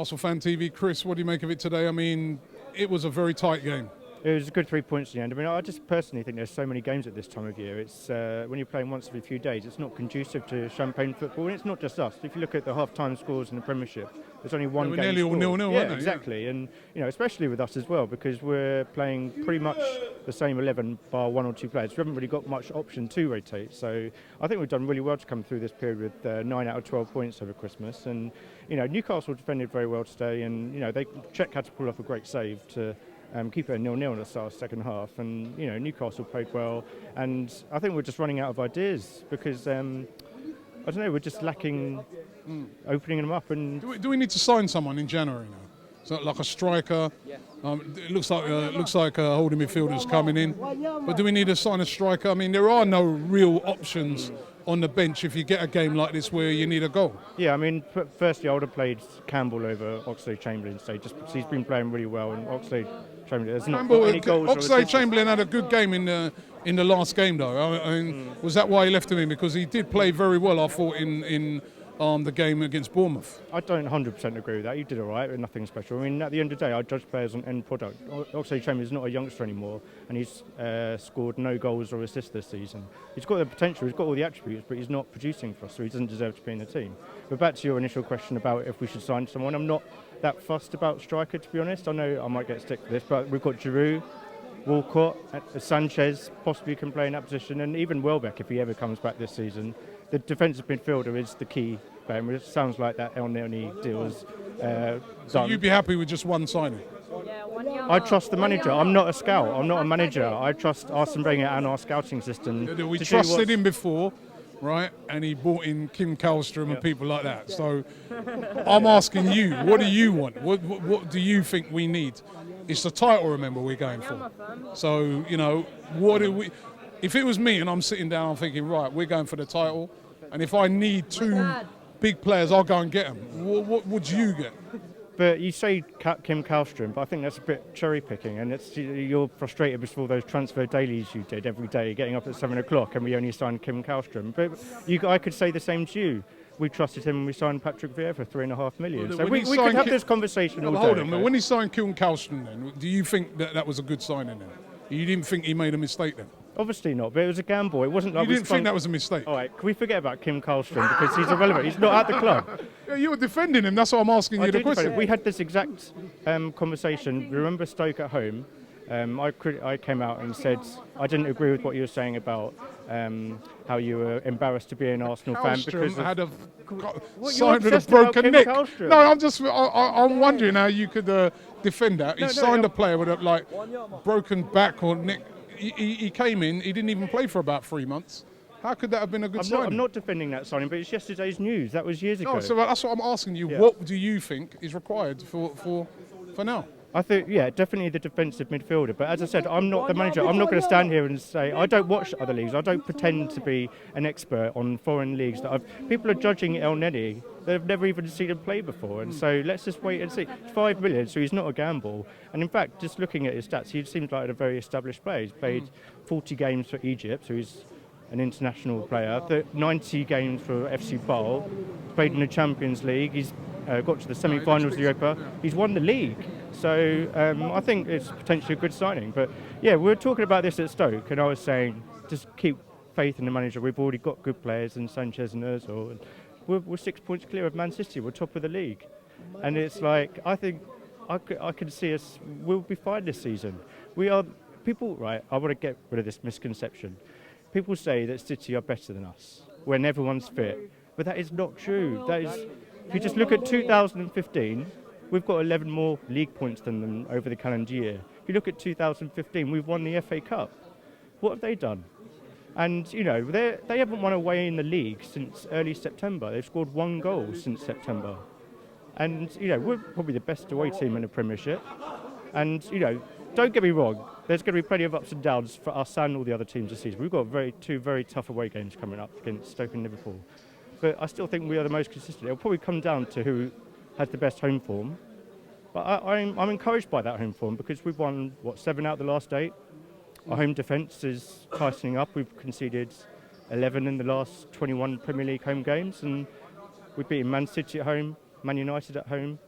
Arsenal Fan TV. Chris, what do you make of it today? I mean, it was a very tight game. It was a good 3 points in the end. I mean, I just personally think there's so many games at this time of year. It's when you're playing once every few days, it's not conducive to champagne football, and it's not just us. If you look at the half-time scores in the Premiership, there's only one game nearly all scored. 0-0, yeah, weren't they? exactly. And especially with us as well, because we're playing pretty much the same 11 bar one or two players. We haven't really got much option to rotate. So I think we've done really well to come through this period with 9 out of 12 points over Christmas. And Newcastle defended very well today, and Cech had to pull off a great save to keep it 0-0 in the start of the second half, and Newcastle played well, and I think we're just running out of ideas because I don't know, we're just lacking opening them up. And do we need to sign someone in January now? So like a striker. It looks like a holding midfielder's coming in, but do we need to sign a striker? I mean, there are no real options on the bench if you get a game like this where you need a goal. Yeah, I mean, firstly, I would have played Campbell over Oxlade-Chamberlain today, just because he's been playing really well, and Oxlade-Chamberlain, there's not any goals. Oxlade-Chamberlain had a good game in the last game, though. I mean, was that why he left him in? Because he did play very well, I thought, in the game against Bournemouth. I don't 100% agree with that. He did all right, but nothing special. I mean, at the end of the day, I judge players on end product. Oxlade-Chamberlain is not a youngster anymore, and he's scored no goals or assists this season. He's got the potential, he's got all the attributes, but he's not producing for us, so he doesn't deserve to be in the team. But back to your initial question about if we should sign someone, I'm not that fussed about striker, to be honest. I know I might get stick for this, but we've got Giroud, Walcott, Sanchez possibly can play in that position, and even Welbeck if he ever comes back this season. The defensive midfielder is the key. It sounds like that El Neni deal is done. So you'd be happy with just one signing? I trust the manager. I'm not a scout. I'm not a manager. I trust Arsene Wenger and our scouting system. We trusted him before, right? And he brought in Kim Kallstrom and people like that. So I'm asking you, what do you want? What do you think we need? It's the title, remember, we're going for. So, what do we... If it was me and I'm sitting down, I'm thinking, right, we're going for the title, and if I need two big players, I'll go and get them. What would you get? But you say Kim Kallstrom, but I think that's a bit cherry picking, and you're frustrated with all those transfer dailies you did every day, getting up at 7 o'clock, and we only signed Kim Kallstrom. But I could say the same to you. We trusted him and we signed Patrick Vieira for $3.5 million. So we could have this conversation all day. Hold on, but when he signed Kim Kallstrom then, do you think that was a good signing then? You didn't think he made a mistake then? Obviously not, but it was a gamble. It wasn't like you didn't think that was a mistake? All right, can we forget about Kim Kallstrom because he's irrelevant. He's not at the club. Yeah, you were defending him. That's why I'm asking you the question. We had this exact conversation. Remember Stoke at home? I came out and said I didn't agree with what you were saying about how you were embarrassed to be an Arsenal fan because had a signed with a broken neck. No, I'm wondering how you could defend that. He signed a player with a broken back or neck. He came in. He didn't even play for about 3 months. How could that have been a good signing? I'm not defending that signing, but it's yesterday's news. That was years ago. No, so that's what I'm asking you. Yeah. What do you think is required for now? I think, definitely the defensive midfielder. But as I said, I'm not the manager. I'm not going to stand here and say, I don't watch other leagues. I don't pretend to be an expert on foreign leagues. People are judging El Neni. They've never even seen him play before. And so let's just wait and see. It's $5 million, so he's not a gamble. And in fact, just looking at his stats, he seems like a very established player. He's played 40 games for Egypt, so he's an international player. 90 games for A.F.C. Basel. Played in the Champions League. He's got to the semi-finals of Europa. He's won the league. So I think it's potentially a good signing. But yeah, we were talking about this at Stoke, and I was saying just keep faith in the manager. We've already got good players in Sanchez and Ozil. And we're 6 points clear of Man City. We're top of the league. And it's like, I think I can see us, we'll be fine this season. We are, people, right, I want to get rid of this misconception. People say that City are better than us when everyone's fit. But that is not true. That is, if you just look at 2015, we've got 11 more league points than them over the calendar year. If you look at 2015, we've won the FA Cup. What have they done? And, they haven't won away in the league since early September. They've scored 1 goal since September. And, we're probably the best away team in the Premiership. And, don't get me wrong, there's going to be plenty of ups and downs for us and all the other teams this season. We've got two very tough away games coming up against Stoke and Liverpool. But I still think we are the most consistent. It'll probably come down to who has the best home form. But I'm encouraged by that home form because we've won, 7 out of the last 8. Our home defence is tightening up. We've conceded 11 in the last 21 Premier League home games, and we've beaten Man City at home, Man United at home.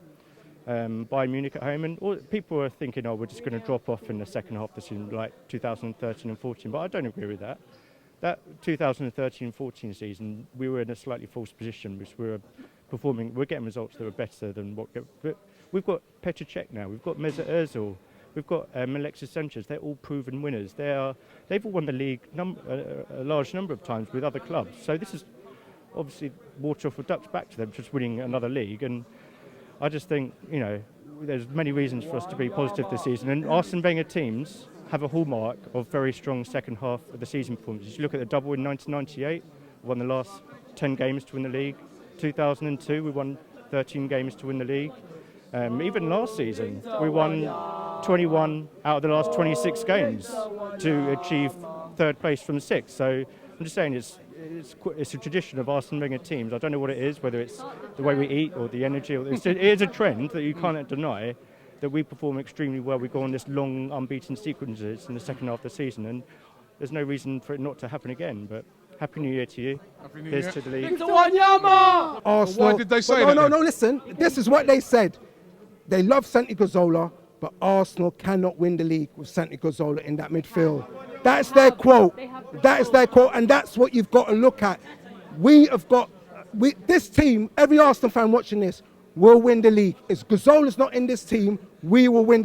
Bayern Munich at home, and people are thinking, oh, we're just going to drop off in the second half of the season, like 2013 and 14. But I don't agree with that. That 2013-14 season, we were in a slightly false position, which we're getting results that were better than what. But we've got Petr Cech now, we've got Mesut Ozil, we've got Alexis Sanchez. They're all proven winners. They've all won the league a large number of times with other clubs. So this is obviously water off a duck's back to them, just winning another league. And I just think, there's many reasons for us to be positive this season. And Arsene Wenger teams have a hallmark of very strong second half of the season performances. You look at the double in 1998, we won the last 10 games to win the league. 2002, we won 13 games to win the league. Even last season, we won 21 out of the last 26 games to achieve third place from sixth. So I'm just saying it's a tradition of Arsene Wenger teams. I don't know what it is, whether it's the way we eat or the energy. It is a trend that you can't deny, that we perform extremely well. We go on this long unbeaten sequences in the second half of the season, and there's no reason for it not to happen again. But Happy New Year to you. Happy New Here's Year. to the league. Arsenal. Why did they say that? No, listen. This is what they said. They love Santi Cazorla, but Arsenal cannot win the league with Santi Cazorla in that midfield. That's their quote. That is their quote, and that's what you've got to look at. This team, every Arsenal fan watching this, will win the league. If Cazorla's not in this team, we will win the league.